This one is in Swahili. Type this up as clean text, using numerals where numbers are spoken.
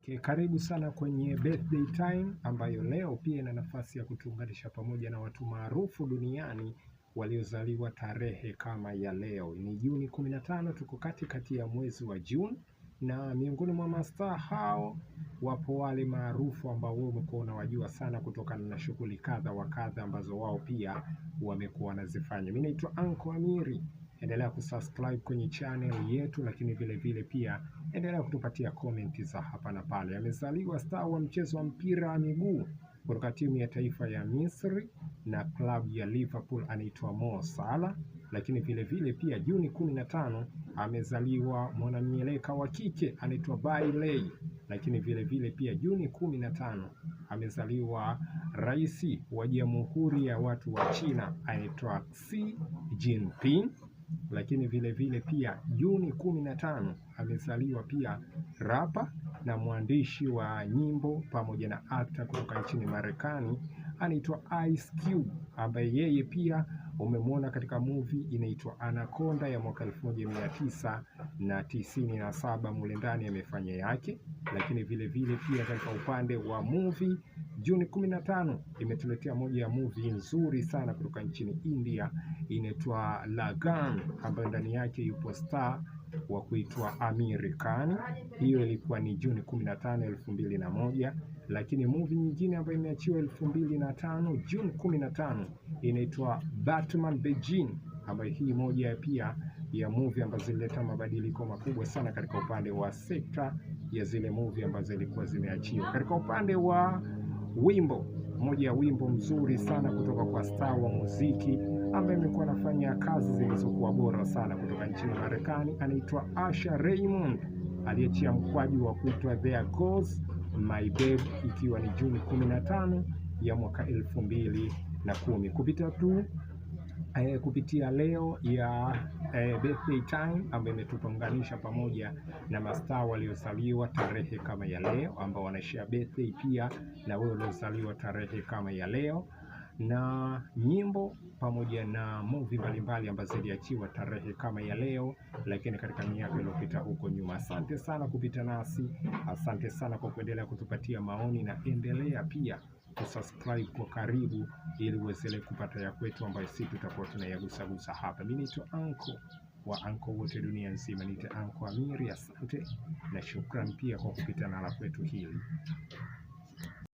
Okay, karibu sana kwenye birthday time ambayo leo pia ina nafasi ya kutuunganisha pamoja na watu maarufu duniani waliozaliwa tarehe kama ya leo. Ni Juni 15, tuko katikati ya mwezi wa Juni, na miongoni mwa mastaa hao wapo wale maarufu ambao wewe umekuwa unawajua sana kutokana na shughuli kadha wa kadha ambazo wao pia wamekuwa wanazifanya. Mimi naitwa Anko Amiri. Endelea kusubscribe kwenye channel yetu, lakini vile vile pia endelea kutupatia comment za hapa na pale. Amezaliwa star wa mchezo wa mpira wa miguu kutoka timu ya taifa ya Misri na klabu ya Liverpool, anaitwa Mo Salah. Lakini vile vile pia Juni 15 amezaliwa mwanamieleka wa kike anaitwa Bailey. Lakini vile vile pia Juni 15 amezaliwa rais wa Jamhuri ya Watu wa China anaitwa Xi Jinping. Lakini vile vile pia Juni 15 amezaliwa pia rapa na mwandishi wa nyimbo pamoja na actor kutoka nchini Marekani anaitwa Ice Cube, ambaye yeye pia umemwona katika movie inaitwa Anaconda ya mwaka 1997 mule ndani amefanya yake. Lakini vile vile pia katika upande wa movie, Juni 15 imetuletea moja ya movie nzuri sana kutoka nchini India inaitwa Lagan, ambayo ndani yake yupo star wa kuitwa Amir Khan. Hiyo ilikuwa ni Juni 15, 2001. Lakini movie nyingine ambayo imeachiwa 2005 Juni 15 inaitwa Batman Begins, ambayo hii moja pia ya movie ambazo zilileta mabadiliko makubwa sana katika upande wa sekta ya zile movie ambazo zilikuwa zimeachiwa. Katika upande wa wimbo, moja ya wimbo mzuri sana kutoka kwa star wa muziki ambaye amekuwa anafanya kazi zilizokuwa bora sana kutoka nchini Marekani anaitwa Usher Raymond, aliachia mkwaju wa kuitwa There Goes My Babe, ikiwa ni Juni 15 ya mwaka 2010. Kupitia leo ya birthday time ambayo imetuunganisha pamoja na mastaa waliozaliwa tarehe kama ya leo, ambao wanashare birthday pia na wewe uliozaliwa tarehe kama ya leo, na nyimbo pamoja na movie mbalimbali ambazo ziliachiwa tarehe kama ya leo, lakini katika miaka iliyopita huko nyuma. Asante sana kupita nasi, asante sana kwa kuendelea kutupatia maoni, na endelea pia kusubscribe kwa karibu ili uweze kupata ya kwetu ambayo sisi tutakuwa tunayagusagusa hapa. Mimi ni Anko wa Anko wote dunia nzima, ni Anko Amiri. Asante na shukrani pia kwa kupita na la kwetu hili.